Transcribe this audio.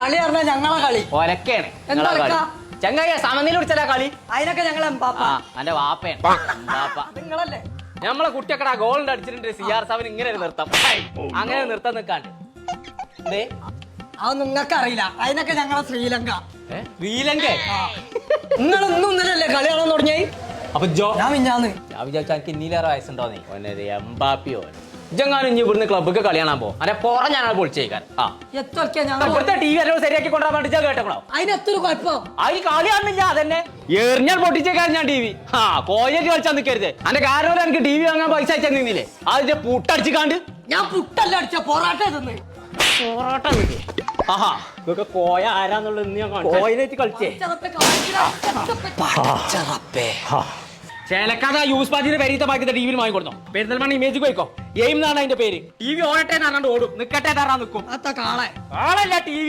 കളി പറഞ്ഞാൽ ഞങ്ങളെ കളി ഒലക്കാണ് എന്താ ചങ്ങായ സമനില പിടിച്ചല്ല കളി. അതിനൊക്കെ ഞങ്ങളെ എന്റെ വാപ്പയാണ് നിങ്ങളല്ലേ നമ്മളെ കുട്ടിയൊക്കെ ഗോളിന്റെ അടിച്ചിട്ടുണ്ട്. CR7 ഇങ്ങനെ നിർത്താം, അങ്ങനെ നിർത്താൻ നിൽക്കാണ്ട് അത് നിങ്ങൾക്ക് അറിയില്ല. അതിനൊക്കെ ഞങ്ങളെ ശ്രീലങ്ക. ശ്രീലങ്ക നിങ്ങളൊന്നും ഇന്നലല്ലേ കളി കാണാൻ തുടങ്ങി? അപ്പൊ ഞാൻ മിഞ്ഞാന്ന് വിചാരിച്ചാൽ എനിക്ക് ഇന്നീലേറെ വയസ്സുണ്ടോന്നേ. എംബാപ്പിയോ ഇജെങ്ങാനും ഇനി ഇവിടുന്ന് ക്ലബ്ബൊക്കെ കളി കാണാൻ പോകും. അല്ലെ പുറം ഞാൻ പൊളിച്ചേക്കാൻ ഇവിടുത്തെ TV എല്ലാം ശരിയാക്കി കൊണ്ടുപോകാൻ വേണ്ടി കേട്ടോ. അതിനെത്തൊരു കുഴപ്പം അതിന് കളി കാണുന്നില്ല. അതന്നെ എറിഞ്ഞാൽ പൊട്ടിച്ചേക്കാൻ ഞാൻ TV. കോയറ്റ് കളിച്ചാൽ നിൽക്കരുത്. അതിന്റെ കാരണം എനിക്ക് TV വാങ്ങാൻ പൈസ അയച്ചാൽ നിന്നില്ലേ? അതിന്റെ പുട്ടടിച്ച് കാണ്ട് ഞാൻ പുട്ടല്ല അടിച്ച പൊറാട്ട തിന്ന്. പൊറോട്ട ആഹാ ഇതൊക്കെ കോയ ആരാന്നുള്ളത് ഇന്ന് ഞാൻ കോയിലേക്ക് കളിച്ചേ. ചേലക്കാത യൂസ് പാജിന്റെ പേരീത്തെ ബാക്കി TV വാങ്ങിക്കൊടുത്തോ. പെരുന്തൽമണ്ണ ഇമേജ് പോയിക്കോ. എയിം എന്നാണ് അതിന്റെ പേര്. TV ഓടട്ടെ എന്നാണ്ട് ഓടും, നിക്കട്ടെ തറാൻ നിൽക്കും. കാളെ ആളല്ല TV